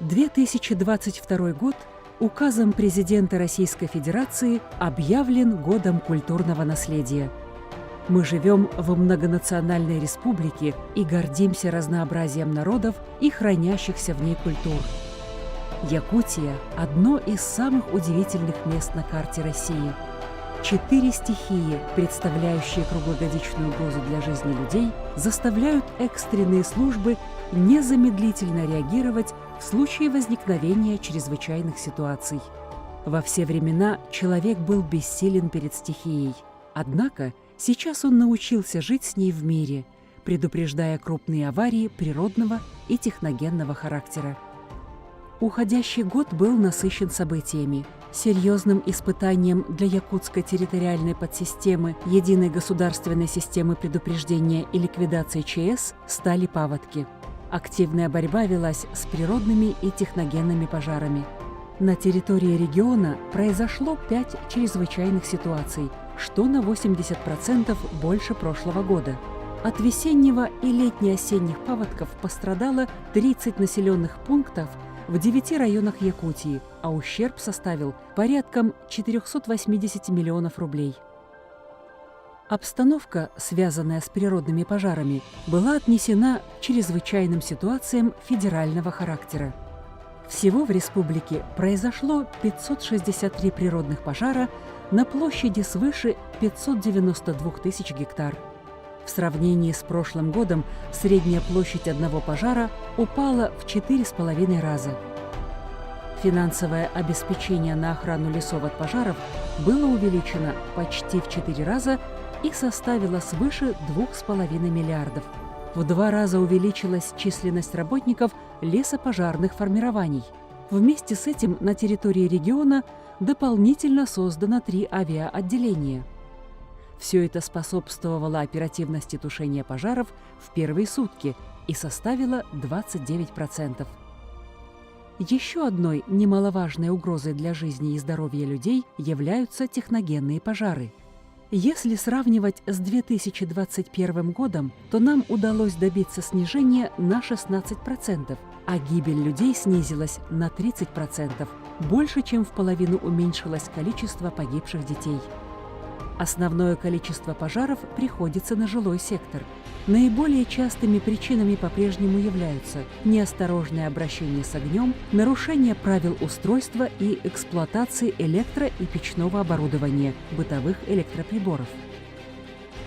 2022 год указом президента Российской Федерации объявлен Годом культурного наследия. Мы живем в многонациональной республике и гордимся разнообразием народов и хранящихся в ней культур. Якутия – одно из самых удивительных мест на карте России. 4 стихии, представляющие круглогодичную угрозу для жизни людей, заставляют экстренные службы незамедлительно реагировать в случае возникновения чрезвычайных ситуаций. Во все времена человек был бессилен перед стихией. Однако сейчас он научился жить с ней в мире, предупреждая крупные аварии природного и техногенного характера. Уходящий год был насыщен событиями. Серьезным испытанием для якутской территориальной подсистемы Единой государственной системы предупреждения и ликвидации ЧС стали паводки. Активная борьба велась с природными и техногенными пожарами. На территории региона произошло 5 чрезвычайных ситуаций, что на 80% больше прошлого года. От весеннего и летне-осенних паводков пострадало 30 населенных пунктов в 9 районах Якутии, а ущерб составил порядком 480 миллионов рублей. Обстановка, связанная с природными пожарами, была отнесена к чрезвычайным ситуациям федерального характера. Всего в республике произошло 563 природных пожара на площади свыше 592 тысяч гектар. В сравнении с прошлым годом средняя площадь одного пожара упала в 4,5 раза. Финансовое обеспечение на охрану лесов от пожаров было увеличено почти в 4 раза и составило свыше 2,5 миллиардов. В 2 раза увеличилась численность работников лесопожарных формирований. Вместе с этим на территории региона дополнительно создано 3 авиаотделения. Все это способствовало оперативности тушения пожаров в первые сутки и составило 29%. Еще одной немаловажной угрозой для жизни и здоровья людей являются техногенные пожары. Если сравнивать с 2021 годом, то нам удалось добиться снижения на 16%, а гибель людей снизилась на 30%, больше, чем в половину уменьшилось количество погибших детей. Основное количество пожаров приходится на жилой сектор. Наиболее частыми причинами по-прежнему являются неосторожное обращение с огнем, нарушение правил устройства и эксплуатации электро- и печного оборудования, бытовых электроприборов.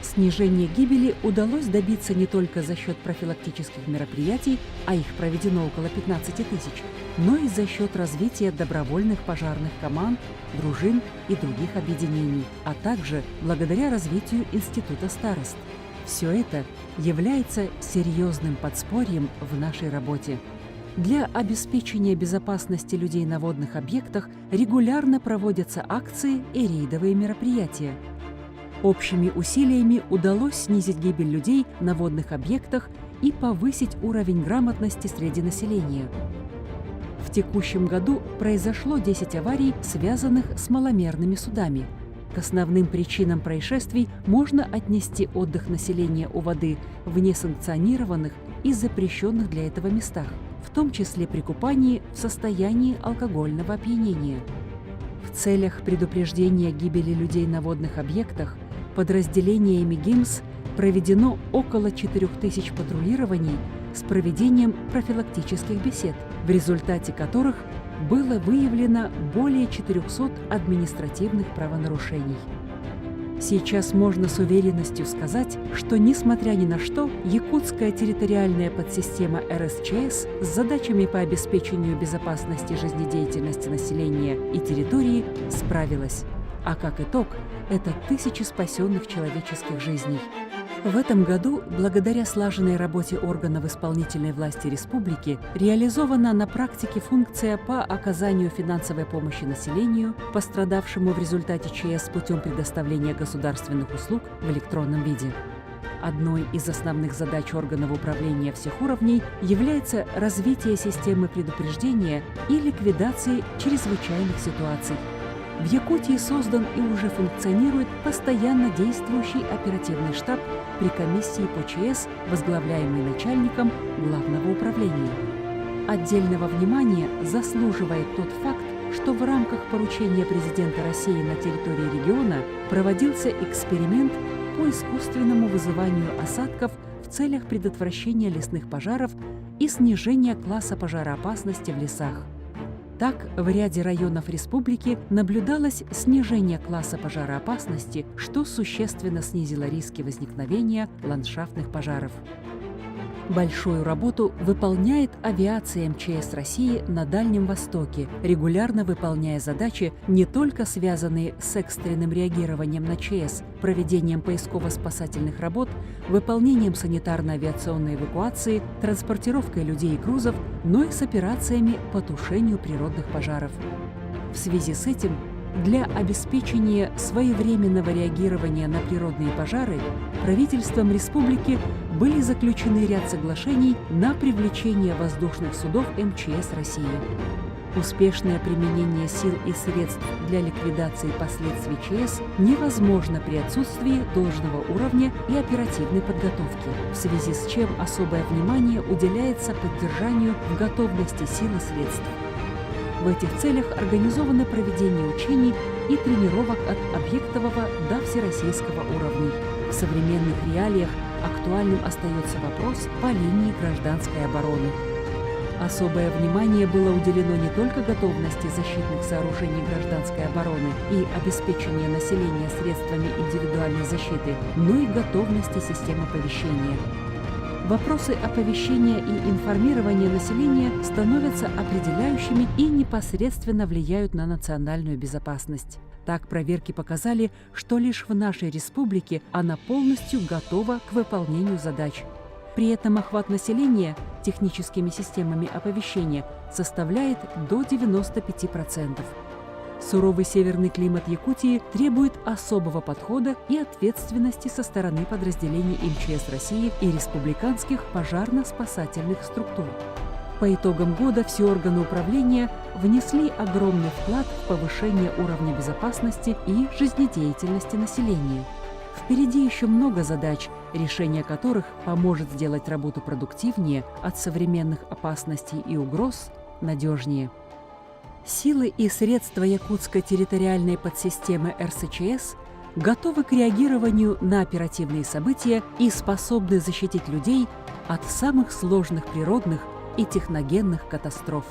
Снижение гибели удалось добиться не только за счет профилактических мероприятий, а их проведено около 15 тысяч, но и за счет развития добровольных пожарных команд, дружин и других объединений, а также благодаря развитию института старост. Все это является серьезным подспорьем в нашей работе. Для обеспечения безопасности людей на водных объектах регулярно проводятся акции и рейдовые мероприятия. Общими усилиями удалось снизить гибель людей на водных объектах и повысить уровень грамотности среди населения. В текущем году произошло 10 аварий, связанных с маломерными судами. К основным причинам происшествий можно отнести отдых населения у воды в несанкционированных и запрещенных для этого местах, в том числе при купании в состоянии алкогольного опьянения. В целях предупреждения гибели людей на водных объектах подразделениями ГИМС проведено около 4000 патрулирований с проведением профилактических бесед, в результате которых было выявлено более 400 административных правонарушений. Сейчас можно с уверенностью сказать, что, несмотря ни на что, якутская территориальная подсистема РСЧС с задачами по обеспечению безопасности жизнедеятельности населения и территории справилась. А как итог, это 1000 спасенных человеческих жизней. В этом году, благодаря слаженной работе органов исполнительной власти республики, реализована на практике функция по оказанию финансовой помощи населению, пострадавшему в результате ЧС путем предоставления государственных услуг в электронном виде. Одной из основных задач органов управления всех уровней является развитие системы предупреждения и ликвидации чрезвычайных ситуаций. В Якутии создан и уже функционирует постоянно действующий оперативный штаб при комиссии по ЧС, возглавляемый начальником Главного управления. Отдельного внимания заслуживает тот факт, что в рамках поручения президента России на территории региона проводился эксперимент по искусственному вызыванию осадков в целях предотвращения лесных пожаров и снижения класса пожароопасности в лесах. Так, в ряде районов республики наблюдалось снижение класса пожароопасности, что существенно снизило риски возникновения ландшафтных пожаров. Большую работу выполняет авиация МЧС России на Дальнем Востоке, регулярно выполняя задачи, не только связанные с экстренным реагированием на ЧС, проведением поисково-спасательных работ, выполнением санитарно-авиационной эвакуации, транспортировкой людей и грузов, но и с операциями по тушению природных пожаров. В связи с этим для обеспечения своевременного реагирования на природные пожары правительством республики были заключены ряд соглашений на привлечение воздушных судов МЧС России. Успешное применение сил и средств для ликвидации последствий ЧС невозможно при отсутствии должного уровня и оперативной подготовки, в связи с чем особое внимание уделяется поддержанию в готовности сил и средств. В этих целях организовано проведение учений и тренировок от объектового до всероссийского уровней. В современных реалиях актуальным остается вопрос по линии гражданской обороны. Особое внимание было уделено не только готовности защитных сооружений гражданской обороны и обеспечения населения средствами индивидуальной защиты, но и готовности систем оповещения. Вопросы оповещения и информирования населения становятся определяющими и непосредственно влияют на национальную безопасность. Так, проверки показали, что лишь в нашей республике она полностью готова к выполнению задач. При этом охват населения техническими системами оповещения составляет до 95%. Суровый северный климат Якутии требует особого подхода и ответственности со стороны подразделений МЧС России и республиканских пожарно-спасательных структур. По итогам года все органы управления внесли огромный вклад в повышение уровня безопасности и жизнедеятельности населения. Впереди еще много задач, решение которых поможет сделать работу продуктивнее, от современных опасностей и угроз надежнее. Силы и средства якутской территориальной подсистемы РСЧС готовы к реагированию на оперативные события и способны защитить людей от самых сложных природных и техногенных катастроф.